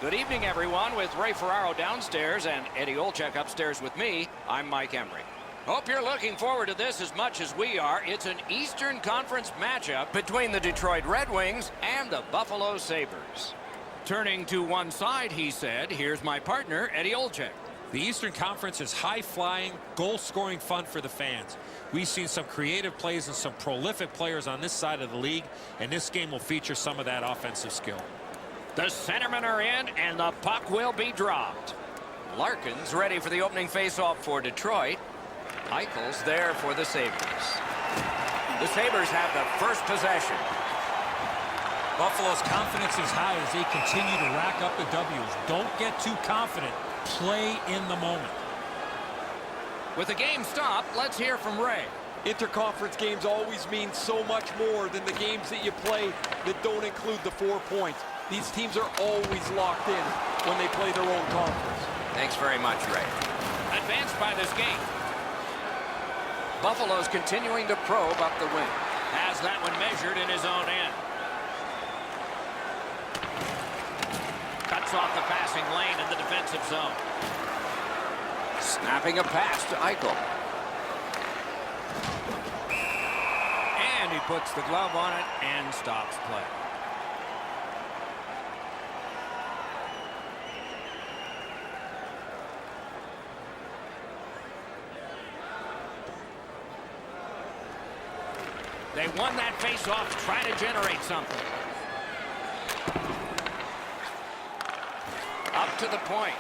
Good evening, everyone, with Ray Ferraro downstairs and Eddie Olczyk upstairs with me. I'm Mike Emery. Hope you're looking forward to this as much as we are. It's an Eastern Conference matchup between the Detroit Red Wings and the Buffalo Sabres. Turning to one side, he said, here's my partner, Eddie Olczyk. The Eastern Conference is high-flying, goal-scoring fun for the fans. We've seen some creative plays and some prolific players on this side of the league, and this game will feature some of that offensive skill. The centermen are in, and the puck will be dropped. Larkin's ready for the opening faceoff for Detroit. Eichel's there for the Sabres. The Sabres have the first possession. Buffalo's confidence is high as they continue to rack up the W's. Don't get too confident. Play in the moment. With the game stopped, let's hear from Ray. Interconference games always mean so much more than the games that you play that don't include the 4 points. These teams are always locked in when they play their own conference. Thanks very much, Ray. Advanced by this game. Buffalo's continuing to probe up the wing. Has that one measured in his own end. Cuts off the passing lane in the defensive zone. Snapping a pass to Eichel. And he puts the glove on it and stops play. They won that face-off, trying to generate something. Up to the point.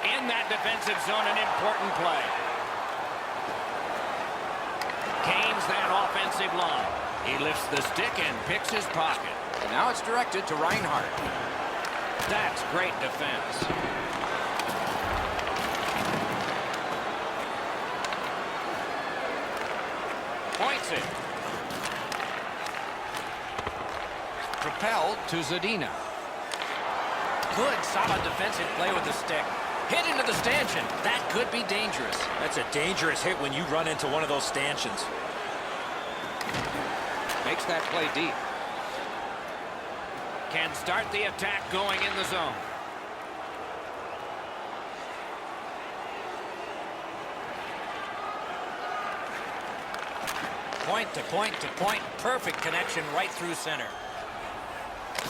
In that defensive zone, an important play. Gains that offensive line. He lifts the stick and picks his pocket. And now it's directed to Reinhart. That's great defense. Points it. Propelled to Zadina. Good, solid defensive play with the stick. Hit into the stanchion. That could be dangerous. That's a dangerous hit when you run into one of those stanchions. Makes that play deep. Can start the attack going in the zone. Point to point to point. Perfect connection right through center.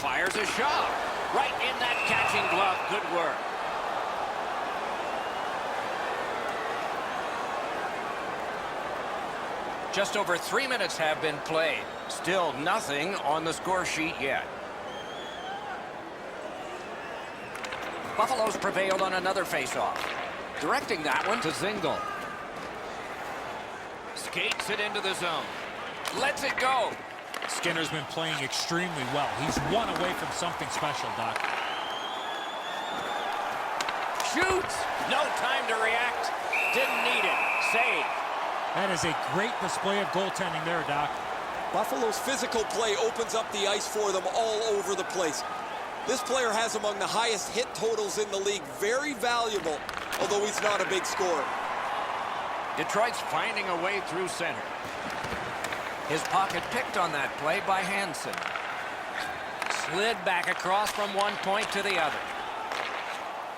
Fires a shot. Right in that catching glove. Good work. Just over 3 minutes have been played. Still nothing on the score sheet yet. Buffalo's prevailed on another faceoff. Directing that one to Zingle. Skates it into the zone. Lets it go. Skinner's been playing extremely well. He's one away from something special, Doc. Shoots! No time to react. Didn't need it. Save. That is a great display of goaltending there, Doc. Buffalo's physical play opens up the ice for them all over the place. This player has among the highest hit totals in the league. Very valuable, although he's not a big scorer. Detroit's finding a way through center. His pocket picked on that play by Hansen. Slid back across from one point to the other.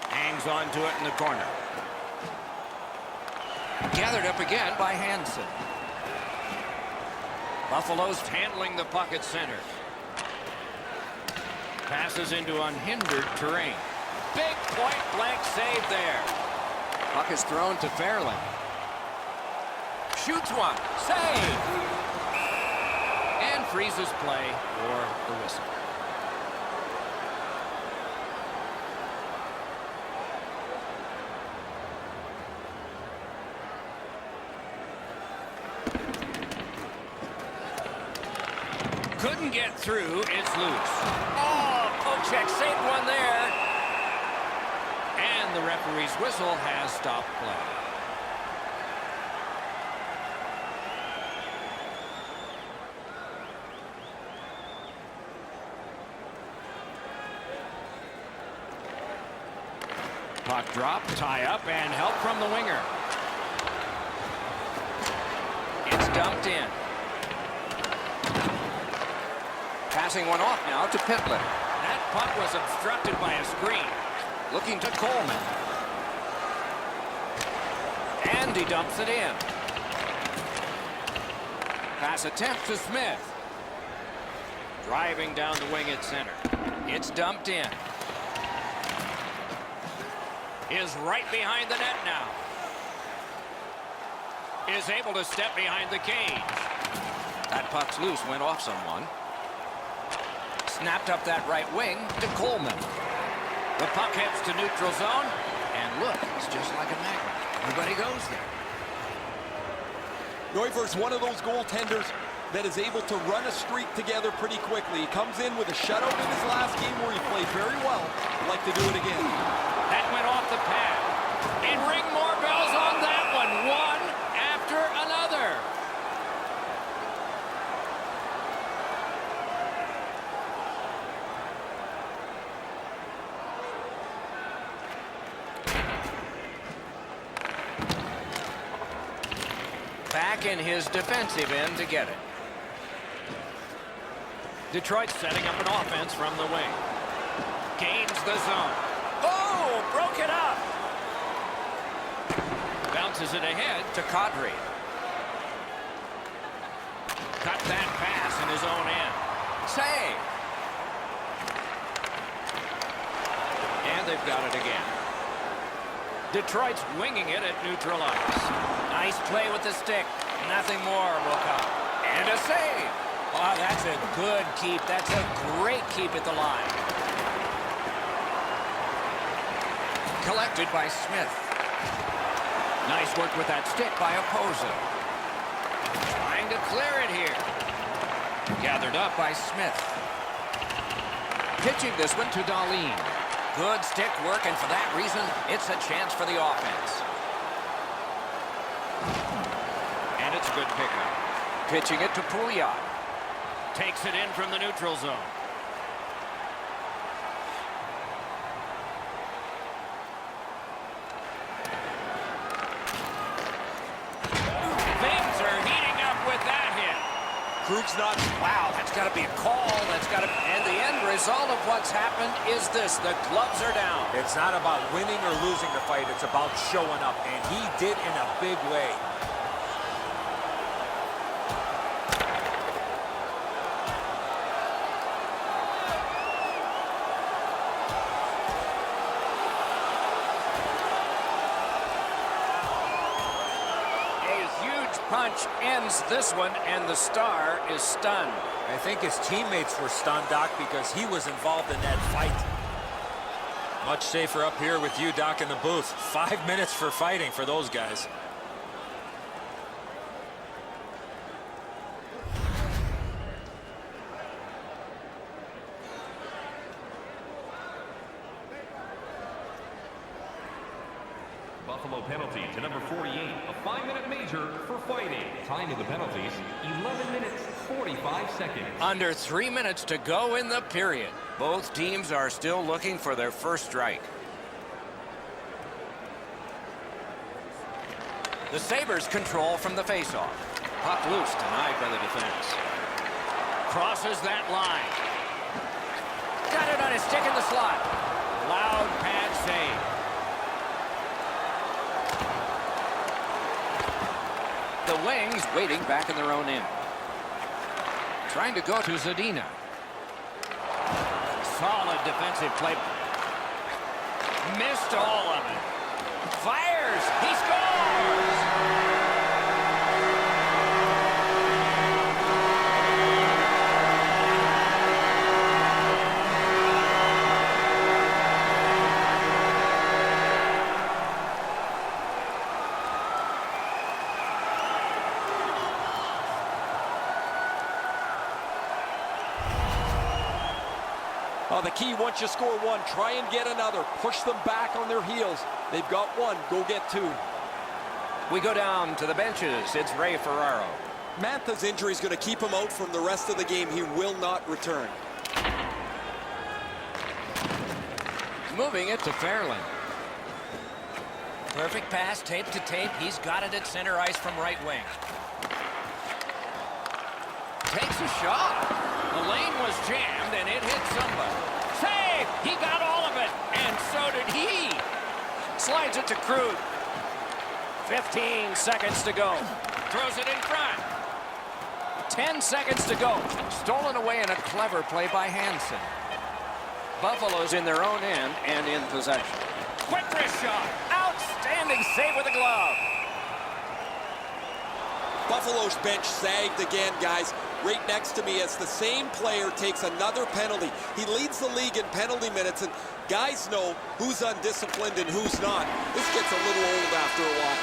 Hangs on to it in the corner. Gathered up again by Hansen. Buffalo's handling the puck at center. Passes into unhindered terrain. Big point-blank save there. Puck is thrown to Fairland. Shoots one. Save! And freezes play for the whistle. Couldn't get through. It's loose. Oh, Olczyk saved one there. And the referee's whistle has stopped play. Puck drop, tie up, and help from the winger. It's dumped in. Passing one off now to Pitlick. That puck was obstructed by a screen. Looking to Coleman. And he dumps it in. Pass attempt to Smith. Driving down the wing at center. It's dumped in. Is right behind the net now. Is able to step behind the cage. That puck's loose, went off someone. Snapped up that right wing to Coleman. The puck heads to neutral zone. And look, it's just like a magnet. Everybody goes there. Neuvir's one of those goaltenders that is able to run a streak together pretty quickly. He comes in with a shutout in his last game where he played very well. I'd like to do it again. That went off the pad. And ring more bells on that one. One after another. Back in his defensive end to get it. Detroit setting up an offense from the wing. Gains the zone. Oh, broke it up. Bounces it ahead to Kadri. Cut that pass in his own end. Save. And they've got it again. Detroit's winging it at neutral ice. Nice play with the stick. Nothing more will come. And a save. Oh, that's a good keep. That's a great keep at the line. Collected by Smith. Nice work with that stick by Oposo. Trying to clear it here. Gathered up by Smith. Pitching this one to Dahlin. Good stick work, and for that reason, it's a chance for the offense. And it's a good pickup. Pitching it to Pouliot. Takes it in from the neutral zone. Things are heating up with that hit. Krug's not... Wow, that's got to be a call. That's got to... And the end result of what's happened is this. The gloves are down. It's not about winning or losing the fight. It's about showing up, and he did in a big way. Punch ends this one, and the Star is stunned. I think his teammates were stunned, Doc, because he was involved in that fight. Much safer up here with you, Doc, in the booth. 5 minutes for fighting for those guys. Buffalo penalty to number 48, a 5-minute major for fighting. Time of the penalties, 11 minutes, 45 seconds. Under 3 minutes to go in the period. Both teams are still looking for their first strike. The Sabres control from the faceoff. Puck loose, denied by the defense. Crosses that line. Got it on his stick in the slot. Loud pad save. The Wings waiting back in their own end. Trying to go to Zadina. Solid defensive play. Missed all of it. Fires. He scores! The key, once you score one, try and get another. Push them back on their heels. They've got one. Go get two. We go down to the benches. It's Ray Ferraro. Mantha's injury is going to keep him out from the rest of the game. He will not return. Moving it to Fairland. Perfect pass, tape to tape. He's got it at center ice from right wing. Takes a shot. The lane was jammed, and it hit somebody. Save! save. He got all of it, and so did he. Slides it to Krug. 15 seconds to go. Throws it in front. 10 seconds to go. Stolen away in a clever play by Hansen. Buffalo's in their own end and in possession. Quick wrist shot. Outstanding save with a glove. Buffalo's bench sagged again, guys. Right next to me as the same player takes another penalty. He leads the league in penalty minutes, and guys know who's undisciplined and who's not. This gets a little old after a while.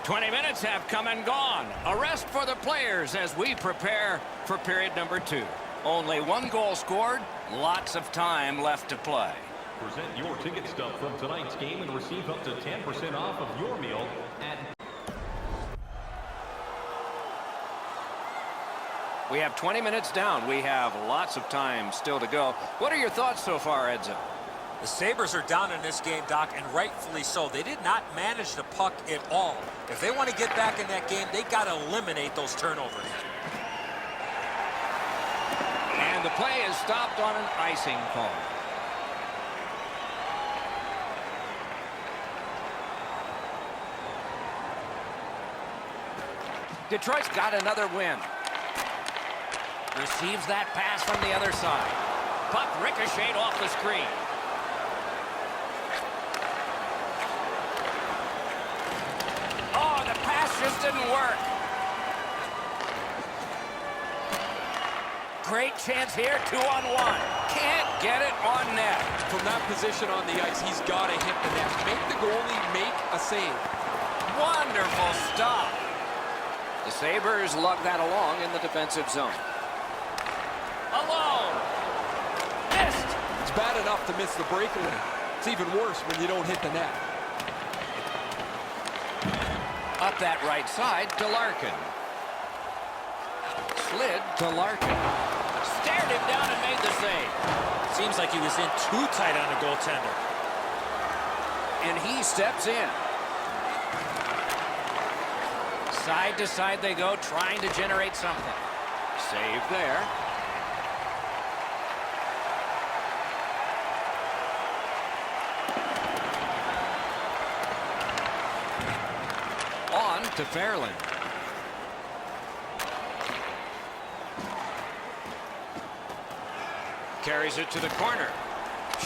20 minutes have come and gone. A rest for the players as we prepare for period number 2. Only 1 goal scored, lots of time left to play. Present your ticket stub from tonight's game and receive up to 10% off of your meal at... We have 20 minutes down. We have lots of time still to go. What are your thoughts so far, Edzo? The Sabres are down in this game, Doc, and rightfully so. They did not manage the puck at all. If they want to get back in that game, they got to eliminate those turnovers. And the play is stopped on an icing call. Detroit's got another win. Receives that pass from the other side. Puck ricocheted off the screen. Oh, the pass just didn't work. Great chance here, 2-on-1. Can't get it on net. From that position on the ice, he's got to hit the net. Make the goalie make a save. Wonderful stop. The Sabres lug that along in the defensive zone. Alone. Missed. It's bad enough to miss the breakaway. It's even worse when you don't hit the net. Up that right side to Larkin. Slid to Larkin. Stared him down and made the save. Seems like he was in too tight on the goaltender. And he steps in. Side to side they go, trying to generate something. Save there. On to Fairland. Carries it to the corner.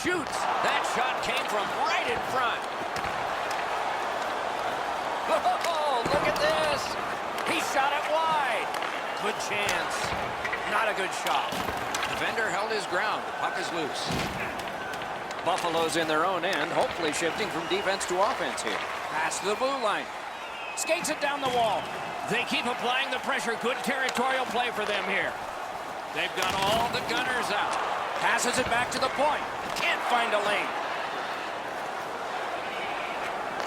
Shoots. That shot came from right in front. Oh, look at this. He shot it wide. Good chance. Not a good shot. Defender held his ground. The puck is loose. Buffalo's in their own end, hopefully shifting from defense to offense here. Pass to the blue line. Skates it down the wall. They keep applying the pressure. Good territorial play for them here. They've got all the gunners out. Passes it back to the point. Can't find a lane.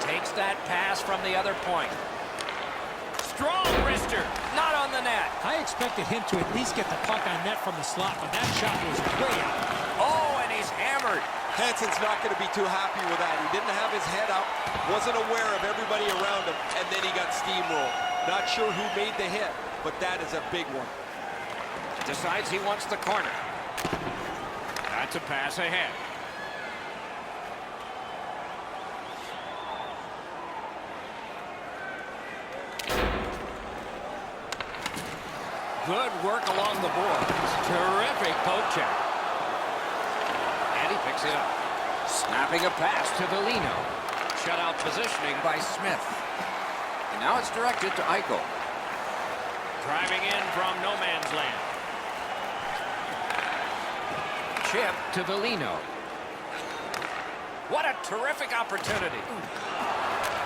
Takes that pass from the other point. Strong wrister. Not on the net. I expected him to at least get the puck on net from the slot, but that shot was way out. Oh, and he's hammered. Hansen's not going to be too happy with that. He didn't have his head up, wasn't aware of everybody around him, and then he got steamrolled. Not sure who made the hit, but that is a big one. Decides he wants the corner. That's a pass ahead. Good work along the boards. Terrific poke check. And he picks it up. Snapping a pass to Velino. Shutout positioning by Smith. And now it's directed to Eichel. Driving in from no man's land. Chip to Velino. What a terrific opportunity.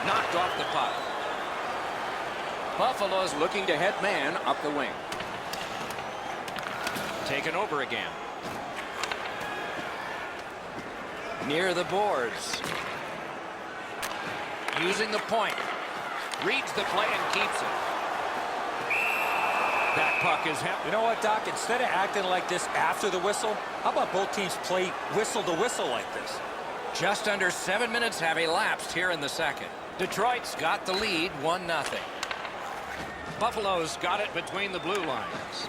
Knocked off the puck. Buffalo's looking to head man up the wing. Taken over again. Near the boards. Using the point. Reads the play and keeps it. That puck is hit. You know what, Doc? Instead of acting like this after the whistle, how about both teams play whistle to whistle like this? Just under 7 minutes have elapsed here in the second. Detroit's got the lead, 1-0. Buffalo's got it between the blue lines.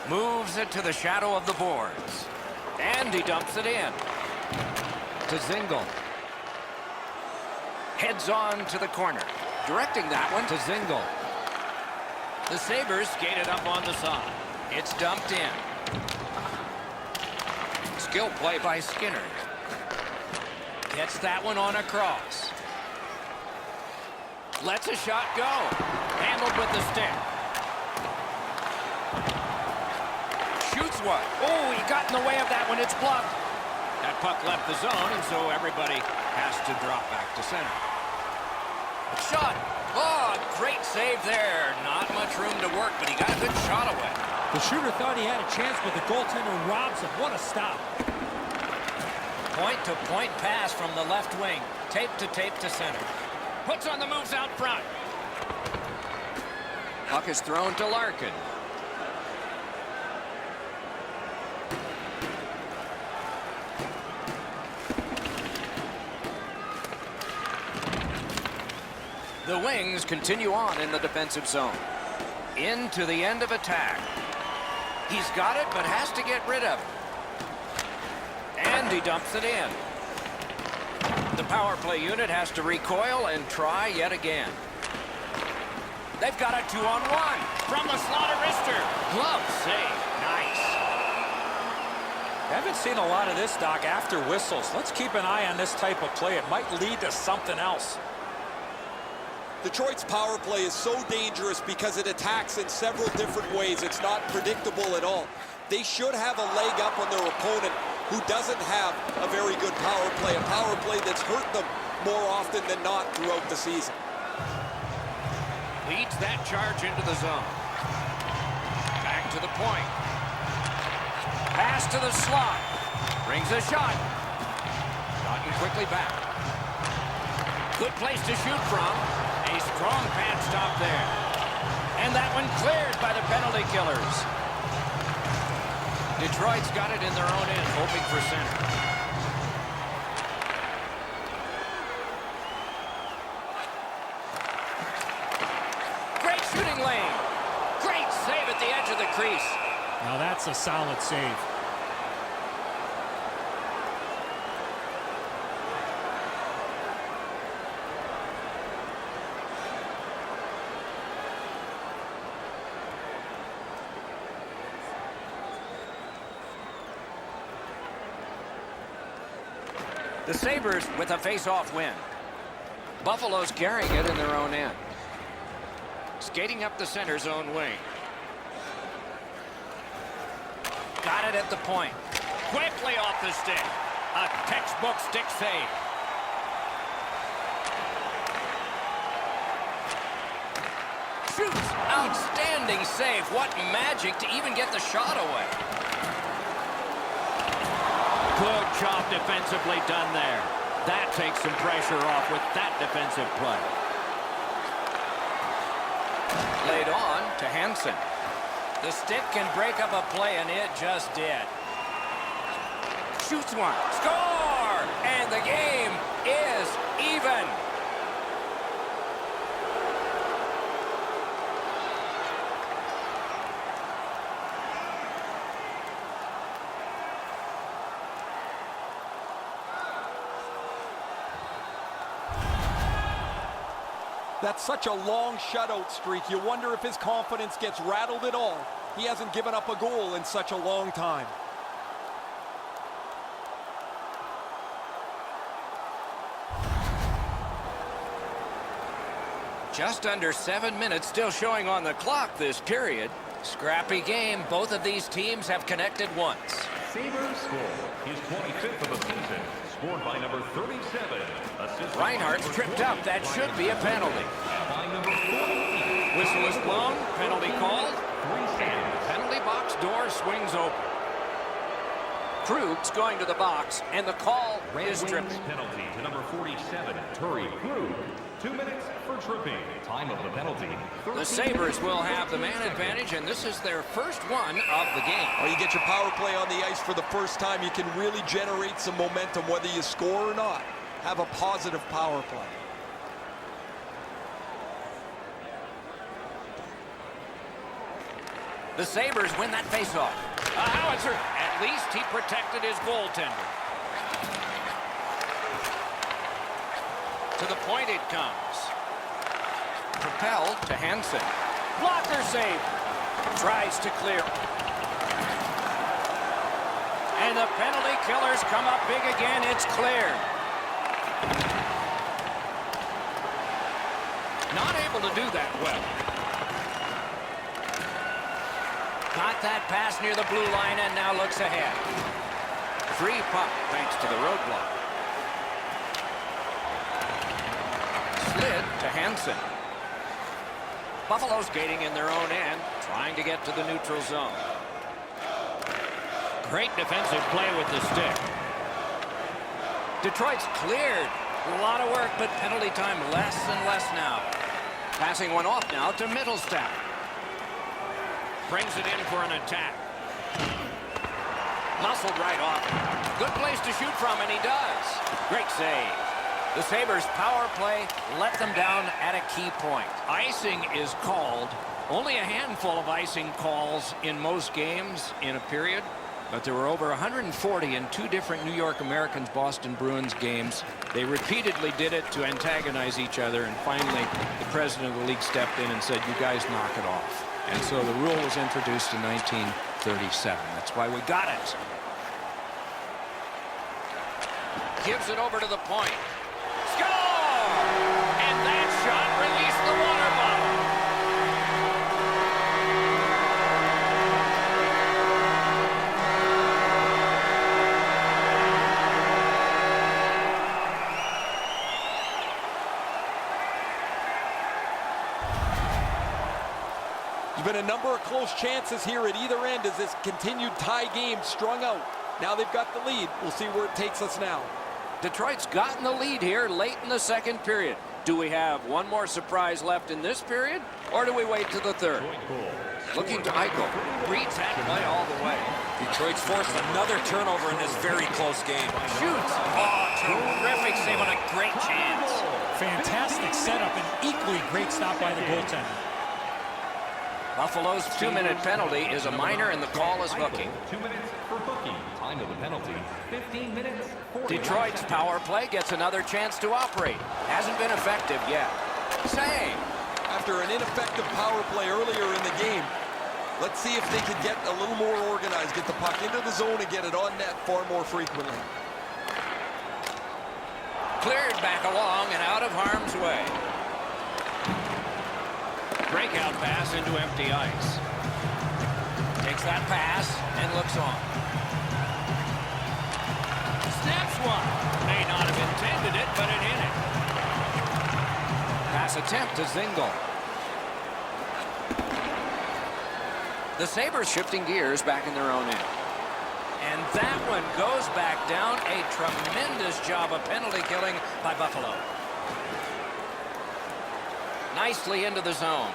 Moves it to the shadow of the boards. And he dumps it in. To Zingle. Heads on to the corner. Directing that one to Zingle. The Sabres skated up on the side. It's dumped in. Skill play by Skinner. Gets that one on a cross. Lets a shot go. Handled with the stick. Shoots one. Oh, he got in the way of that one. It's blocked. That puck left the zone, and so everybody has to drop back to center. Shot. Oh, great save there. Not much room to work, but he got a good shot away. The shooter thought he had a chance, but the goaltender robs him. What a stop. Point-to-point pass from the left wing. Tape to center. Puts on the moves out front. Puck is thrown to Larkin. The Wings continue on in the defensive zone. Into the end of attack. He's got it, but has to get rid of it. And he dumps it in. The power play unit has to recoil and try yet again. They've got a 2-on-1 from the slaughter wrister. Glove save. Nice. I haven't seen a lot of this, Doc, after whistles. Let's keep an eye on this type of play. It might lead to something else. Detroit's power play is so dangerous because it attacks in several different ways. It's not predictable at all. They should have a leg up on their opponent who doesn't have a very good power play that's hurt them more often than not throughout the season. Leads that charge into the zone. Back to the point. Pass to the slot. Brings a shot. Gotten quickly back. Good place to shoot from. A strong pad stop there. And that one cleared by the penalty killers. Detroit's got it in their own end, hoping for center. Great shooting lane. Great save at the edge of the crease. Now that's a solid save. The Sabres with a face-off win. Buffalo's carrying it in their own end. Skating up the center zone wing. Got it at the point. Quickly off the stick. A textbook stick save. Shoots. Outstanding save. What magic to even get the shot away. Good job defensively done there. That takes some pressure off with that defensive play. Laid on to Hansen. The stick can break up a play, and it just did. Shoots one. Score! And the game is even. That's such a long shutout streak. You wonder if his confidence gets rattled at all. He hasn't given up a goal in such a long time. Just under 7 minutes still showing on the clock this period. Scrappy game. Both of these teams have connected once. Sabres score his 25th of the season, scored by number 37. Reinhardt's tripped up. That should be a penalty. By number 48. Whistle is blown. Penalty called. And the penalty box door swings open. Krug's going to the box, and the call is tripping. Penalty to number 47, Turry Krug. 2 minutes for tripping. Time of the penalty. The Sabres will have the man advantage, and this is their first one of the game. Well, you get your power play on the ice for the first time, you can really generate some momentum, whether you score or not. Have a positive power play. The Sabres win that faceoff. A howitzer. At least he protected his goaltender. To the point it comes. Propelled to Hansen. Blocker save. Tries to clear. And the penalty killers come up big again. It's cleared. Not able to do that well. Got that pass near the blue line and now looks ahead. Free puck thanks to the roadblock. Slid to Hansen. Buffalo skating in their own end, trying to get to the neutral zone. Great defensive play with the stick. Detroit's cleared. A lot of work, but penalty time less and less now. Passing one off now to Mittelstadt. Brings it in for an attack. Muscled right off. Good place to shoot from, and he does. Great save. The Sabres' power play let them down at a key point. Icing is called. Only a handful of icing calls in most games in a period. But there were over 140 in two different New York Americans Boston Bruins games. They repeatedly did it to antagonize each other, and finally the president of the league stepped in and said, you guys knock it off. And so the rule was introduced in 1937. That's why we got it. Gives it over to the point. Score! And that shot released the water bottle. There's been a number of close chances here at either end as this continued tie game strung out. Now they've got the lead. We'll see where it takes us now. Detroit's gotten the lead here late in the second period. Do we have one more surprise left in this period, or do we wait to the third? Looking to Eichel. Reads that play all the way. Detroit's forced another turnover in this very close game. Shoots. Oh, terrific save on a great chance. Fantastic setup and equally great stop by the goaltender. Buffalo's 2-minute penalty is a minor, and the call is hooking. 2 minutes for hooking. Time of the penalty, 15 minutes. Detroit's power play gets another chance to operate. Hasn't been effective yet. Save. After an ineffective power play earlier in the game, let's see if they can get a little more organized, get the puck into the zone and get it on net far more frequently. Cleared back along and out of harm's way. Breakout pass into empty ice. Takes that pass and looks on. Snaps one. May not have intended it, but it hit it. Pass attempt to Zingle. The Sabres shifting gears back in their own end. And that one goes back down. A tremendous job of penalty killing by Buffalo. Nicely into the zone.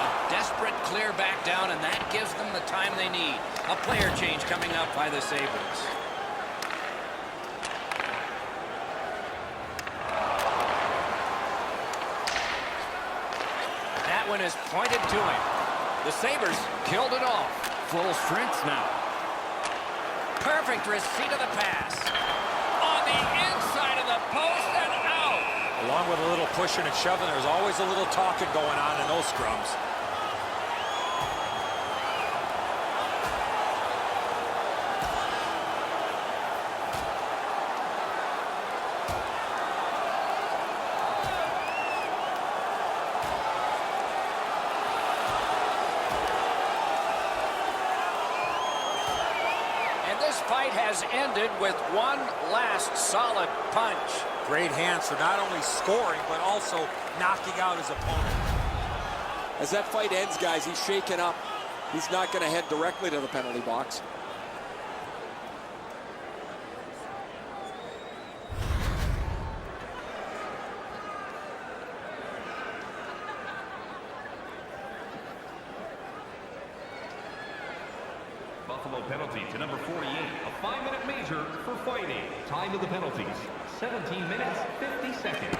A desperate clear back down, and that gives them the time they need. A player change coming up by the Sabres. That one is pointed to him. The Sabres killed it off. Full strength now. Perfect receipt of the pass. On the inside of the post and out. Along with a little pushing and shoving, there's always a little talking going on in those scrums. This fight has ended with one last solid punch. Great hands for not only scoring, but also knocking out his opponent. As that fight ends, guys, he's shaken up. He's not going to head directly to the penalty box. Buffalo penalty to number 48. A 5-minute major for fighting. Time of the penalties, 17 minutes, 50 seconds.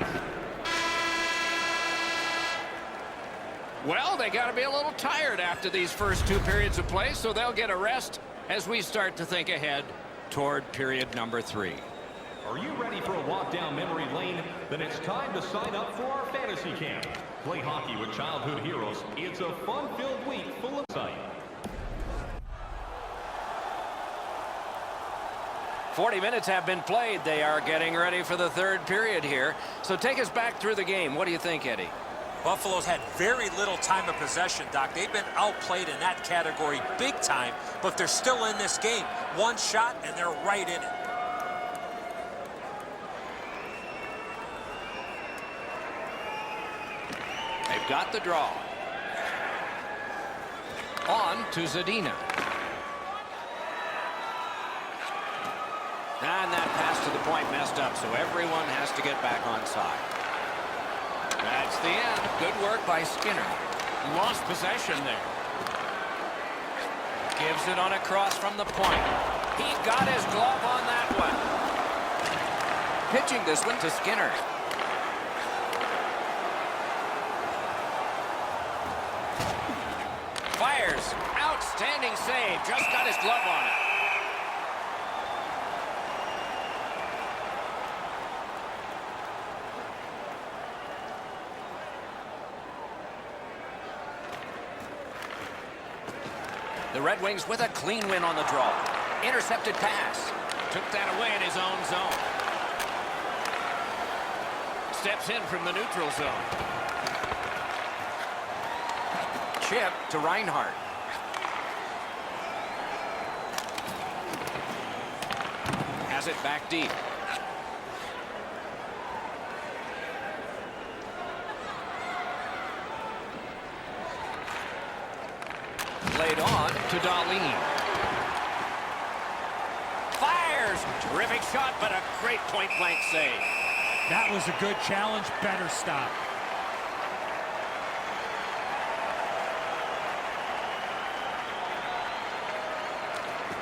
Well, they got to be a little tired after these first 2 periods of play, so they'll get a rest as we start to think ahead toward period number 3. Are you ready for a walk down memory lane? Then it's time to sign up for our fantasy camp. Play hockey with childhood heroes. It's a fun-filled week full of sight. 40 minutes have been played. They are getting ready for the 3rd period here. So take us back through the game. What do you think, Eddie? Buffalo's had very little time of possession, Doc. They've been outplayed in that category big time, but they're still in this game. One shot, and they're right in it. They've got the draw. On to Zadina. And that pass to the point messed up, so everyone has to get back on side. That's the end. Good work by Skinner. Lost possession there. Gives it on a cross from the point. He got his glove on that one. Pitching this one to Skinner. Fires. Outstanding save. Just got his glove on it. The Red Wings with a clean win on the draw. Intercepted pass. Took that away in his own zone. Steps in from the neutral zone. Chip to Reinhart. Has it back deep. Played on to Dahlin. Fires! Terrific shot, but a great point-blank save. That was a good challenge. Better stop.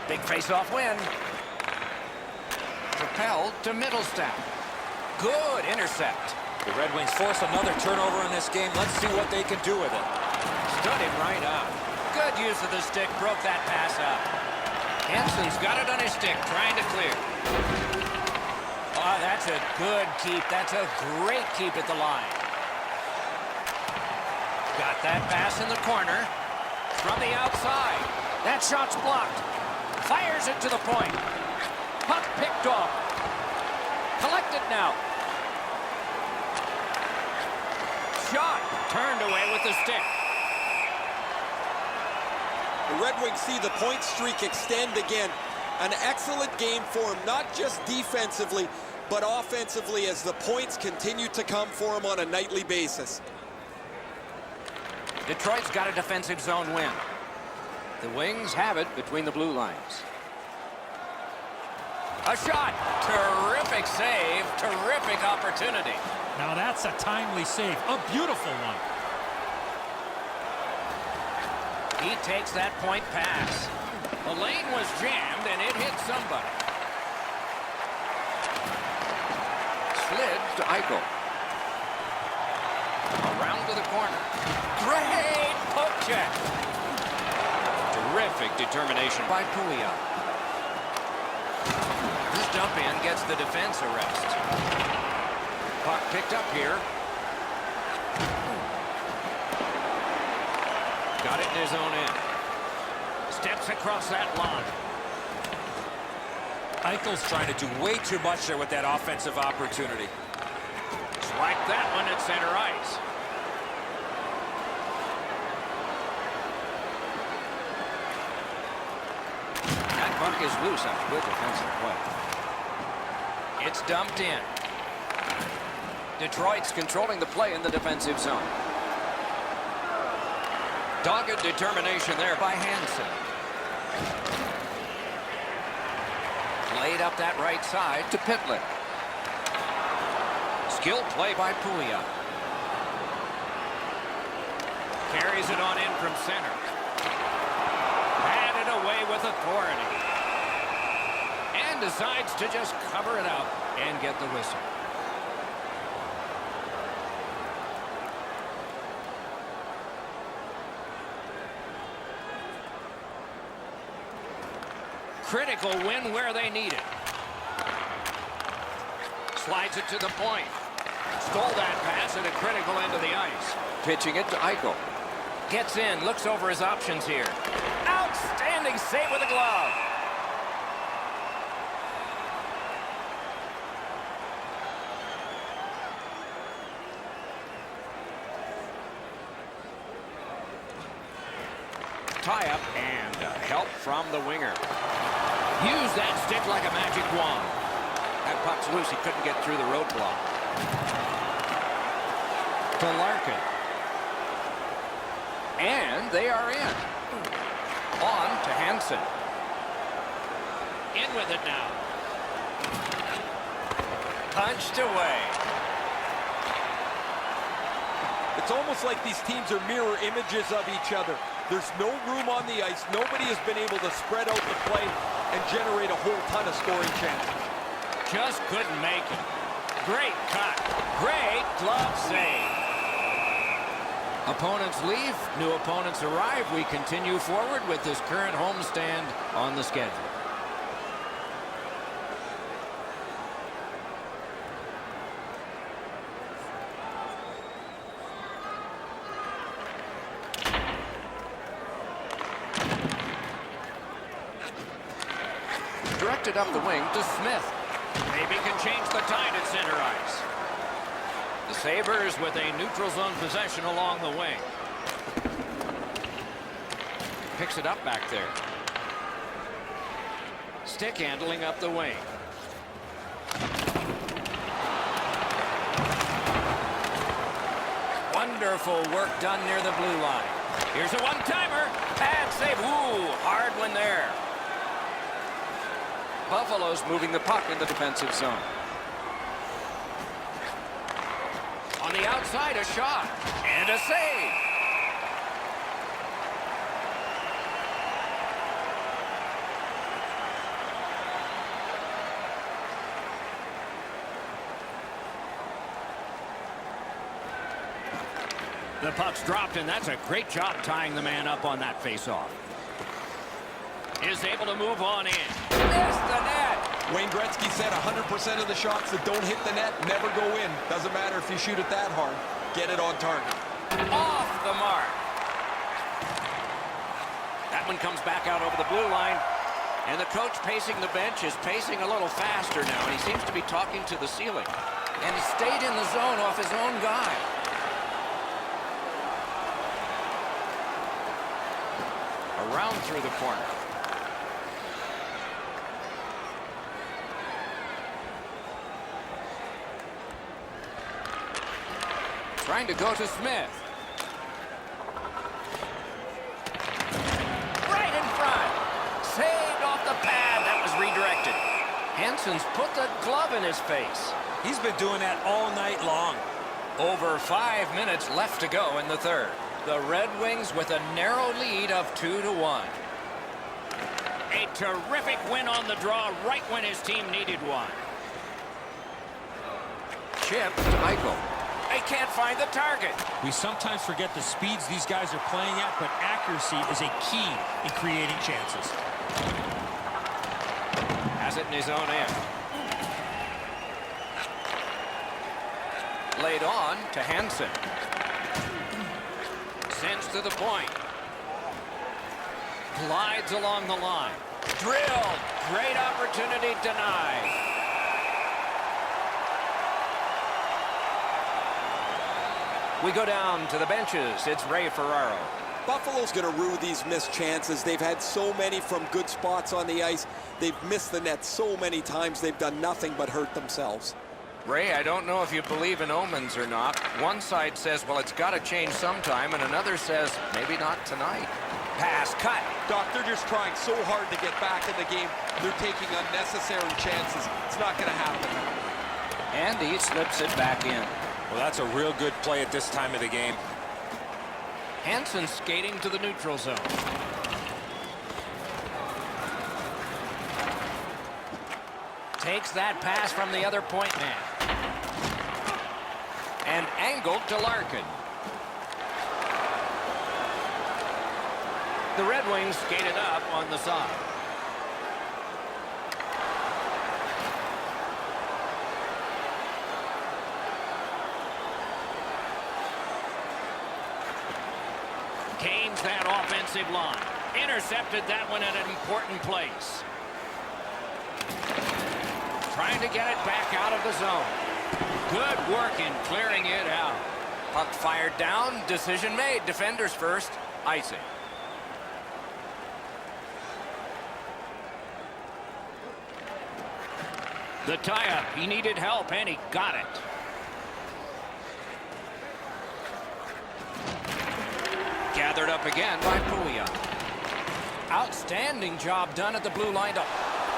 Big face-off win. Propelled to Middlestat. Good intercept. The Red Wings force another turnover in this game. Let's see what they can do with it. Stood him right up. Good use of the stick, broke that pass up. Hansen's got it on his stick, trying to clear. Oh, that's a good keep. That's a great keep at the line. Got that pass in the corner. From the outside. That shot's blocked. Fires it to the point. Puck picked off. Collected now. Shot. Turned away with the stick. The Red Wings see the point streak extend again. An excellent game for them, not just defensively, but offensively as the points continue to come for them on a nightly basis. Detroit's got a defensive zone win. The Wings have it between the blue lines. A shot. Terrific save. Terrific opportunity. Now that's a timely save. A beautiful one. He takes that point pass. The lane was jammed, and it hit somebody. Slid to Eichel. Around to the corner. Great poke check. Terrific determination by Pouliot. This dump in gets the defense a rest. Puck picked up here. Got it in his own end. Steps across that line. Eichel's trying to do way too much there with that offensive opportunity. Swipe that one at center ice. That puck is loose on good defensive play. It's dumped in. Detroit's controlling the play in the defensive zone. Dogged determination there by Hansen. Played up that right side to Pitlick. Skilled play by Pouliot. Carries it on in from center. Had it away with authority. And decides to just cover it up and get the whistle. critical win where they need it. Slides it to the point. Stole that pass at a critical end of the ice. Pitching it to Eichel. Gets in, looks over his options here. Outstanding save with a glove. Tie-up and help from the winger. Use that stick like a magic wand. That puck's loose. He couldn't get through the roadblock. To Larkin. And they are in. On to Hansen. In with it now. Punched away. It's almost like these teams are mirror images of each other. There's no room on the ice. Nobody has been able to spread out the play and generate a whole ton of scoring chances. Just couldn't make it. Great cut. Great glove save. Opponents leave, new opponents arrive. We continue forward with this current homestand on the schedule. Directed up the wing to Smith. Maybe can change the tide at center ice. The Sabres with a neutral zone possession along the wing. Picks it up back there. Stick handling up the wing. Wonderful work done near the blue line. Here's a one-timer. Pad save. Ooh, hard one there. Buffalo's moving the puck in the defensive zone. On the outside, a shot. And a save. The puck's dropped, and that's a great job tying the man up on that faceoff. Is able to move on in. Missed the net. Wayne Gretzky said 100% of the shots that don't hit the net never go in. Doesn't matter if you shoot it that hard. Get it on target. Off the mark. That one comes back out over the blue line. And the coach pacing the bench is pacing a little faster now. And he seems to be talking to the ceiling. And he stayed in the zone off his own guy. Around through the corner. Trying to go to Smith. Right in front. Saved off the pad. That was redirected. Hansen's put the glove in his face. He's been doing that all night long. Over 5 minutes left to go in the third. The Red Wings with a narrow lead of 2-1. A terrific win on the draw right when his team needed one. Chip to Eichel. They can't find the target. We sometimes forget the speeds these guys are playing at, but accuracy is a key in creating chances. Has it in his own end. Laid on to Hansen. Sends to the point. Glides along the line. Drilled. Great opportunity denied. We go down to the benches. It's Ray Ferraro. Buffalo's going to rue these missed chances. They've had so many from good spots on the ice. They've missed the net so many times. They've done nothing but hurt themselves. Ray, I don't know if you believe in omens or not. One side says, well, it's got to change sometime, and another says, maybe not tonight. Pass cut. Doc, they're just trying so hard to get back in the game. They're taking unnecessary chances. It's not going to happen. And he slips it back in. Well, that's a real good play at this time of the game. Hansen skating to the neutral zone. Takes that pass from the other point man. And angled to Larkin. The Red Wings skated up on the side. clogs that offensive line. Intercepted that one at an important place. Trying to get it back out of the zone. Good work in clearing it out. Puck fired down. Decision made. Defenders first. Icing. The tie-up. He needed help, and he got it. Gathered up again by Puglia. Outstanding job done at the blue line to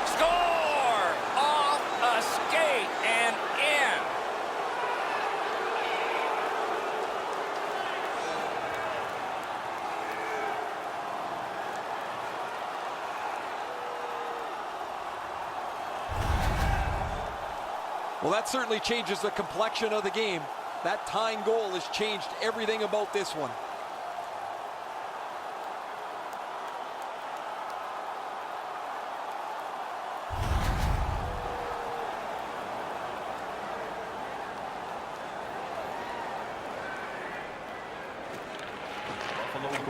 score! Off a skate and in. Well, that certainly changes the complexion of the game. That tying goal has changed everything about this one.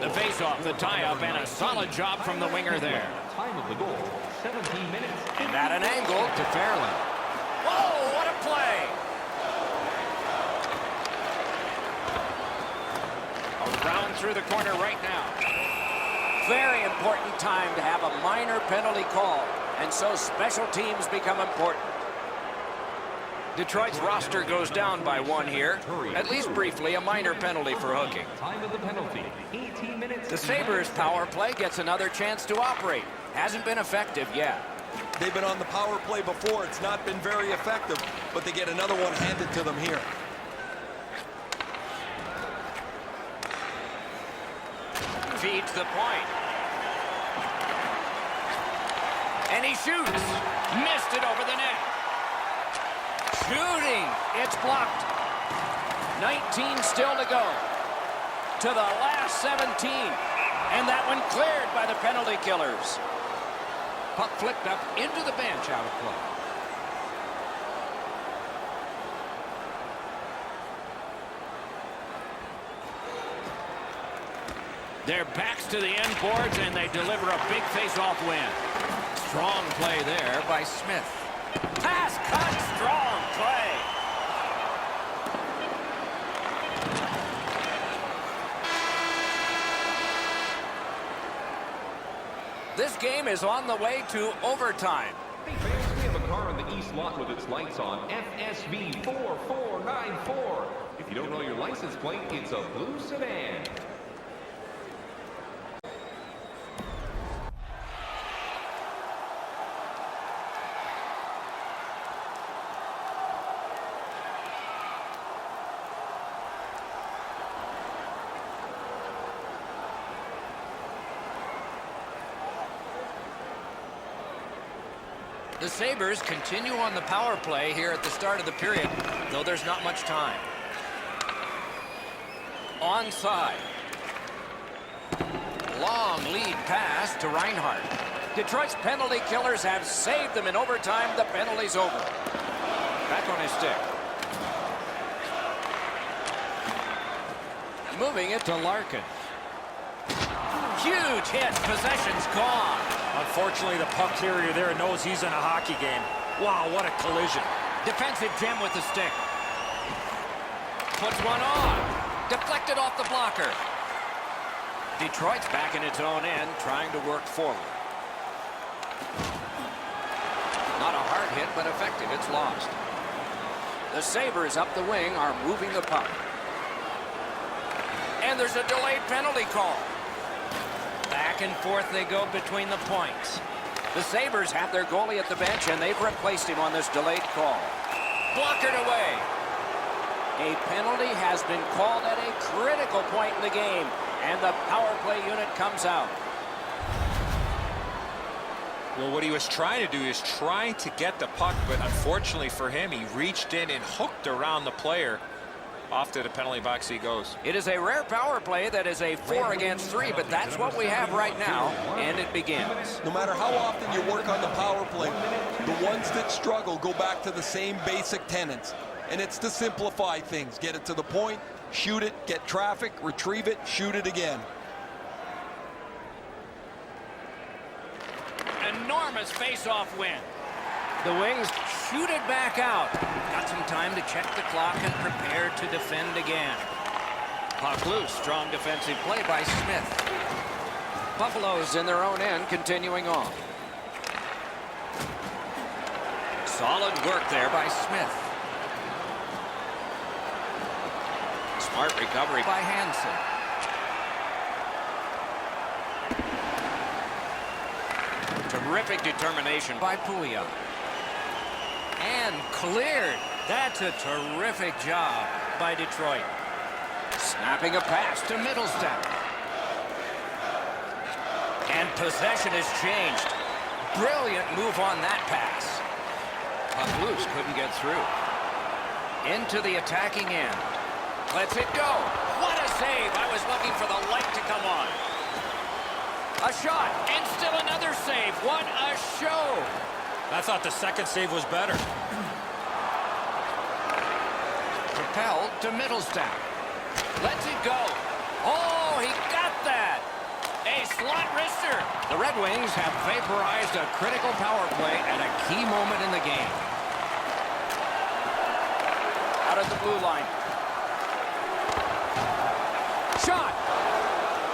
The face-off, the tie-up, and a solid job from the winger there. Time of the goal, 17 minutes. And at an angle to Fairland. Whoa, what a play! Around through the corner right now. Very important time to have a minor penalty call, and so special teams become important. Detroit's roster goes down by one here. At least briefly, a minor penalty for hooking. Time of the penalty, 18 minutes. The Sabres power play gets another chance to operate. Hasn't been effective yet. They've been on the power play before. It's not been very effective, but they get another one handed to them here. Feeds the point. And he shoots. Missed it over the net. Shooting. It's blocked. 19 still to go. To the last 17. And that one cleared by the penalty killers. Puck flipped up into the bench out of play. Their backs to the end boards, and they deliver a big face-off win. Strong play there by Smith. Pass cut, strong play. This game is on the way to overtime. Hey fans, we have a car in the east lot with its lights on. FSV 4494. If you don't know your license plate, it's a blue sedan. The Sabres continue on the power play here at the start of the period, though there's not much time. Onside. Long lead pass to Reinhart. Detroit's penalty killers have saved them in overtime. The penalty's over. Back on his stick. Moving it to Larkin. Huge hit. Possession's gone. Unfortunately, the puck carrier there knows he's in a hockey game. Wow, what a collision. Defensive gem with the stick. Puts one on. Deflected off the blocker. Detroit's back in its own end, trying to work forward. Not a hard hit, but effective. It's lost. The Sabres up the wing are moving the puck. And there's a delayed penalty call. Back and forth they go between the points. The Sabres have their goalie at the bench, and they've replaced him on this delayed call. Blockered away. A penalty has been called at a critical point in the game, and the power play unit comes out. Well, what he was trying to do is trying to get the puck, but unfortunately for him, he reached in and hooked around the player. Off to the penalty box he goes. It is a rare power play that is a 4 against 3, but that's what we have right now, and it begins. No matter how often you work on the power play, the ones that struggle go back to the same basic tenets. And it's to simplify things. Get it to the point, shoot it, get traffic, retrieve it, shoot it again. enormous face-off win. The Wings shoot it back out. Got some time to check the clock and prepare to defend again. Puck loose. Strong defensive play by Smith. Buffalo's in their own end, continuing on. Solid work there by Smith. Smart recovery by Hansen. Terrific determination by Pouliot. And cleared. That's a terrific job by Detroit. Snapping a pass to Middlestat. And possession has changed. Brilliant move on that pass. Puck loose, couldn't get through. Into the attacking end. Lets it go. What a save. I was looking for the light to come on. A shot, and still another save. What a show. I thought the second save was better. Propelled to Middlestat. Lets it go. Oh, he got that. A slot wrister. The Red Wings have vaporized a critical power play at a key moment in the game. Out of the blue line. Shot.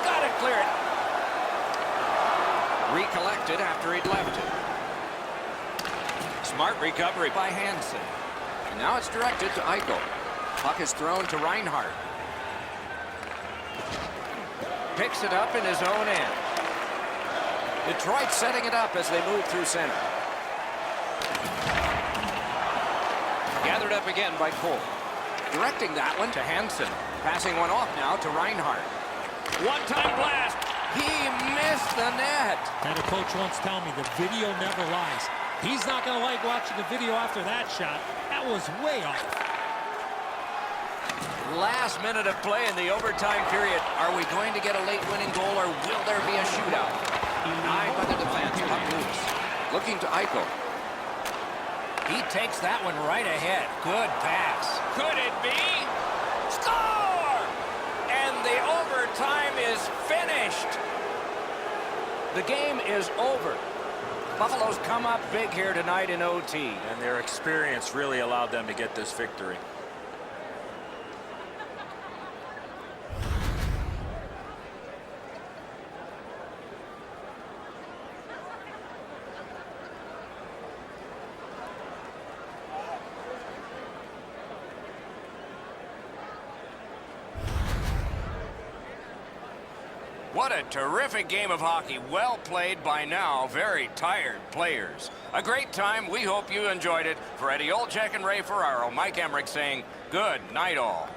Got to clear it. Recollected after he'd left it. Smart recovery by Hansen. And now it's directed to Eichel. Puck is thrown to Reinhart. Picks it up in his own end. Detroit setting it up as they move through center. Gathered up again by Cole. Directing that one to Hansen. Passing one off now to Reinhart. One-time blast. He missed the net. Had a coach once tell me the video never lies. He's not going to like watching the video after that shot. That was way off. Last minute of play in the overtime period. Are we going to get a late winning goal or will there be a shootout? Denied by the defense. Puck loose. Looking to Eichel. He takes that one right ahead. Good pass. Could it be? Score! And the overtime is finished. The game is over. Buffalo's come up big here tonight in OT. And their experience really allowed them to get this victory. What a terrific game of hockey. Well played by now. Very tired players. A great time. We hope you enjoyed it. For Eddie Olczyk and Ray Ferraro, Mike Emmerich saying good night all.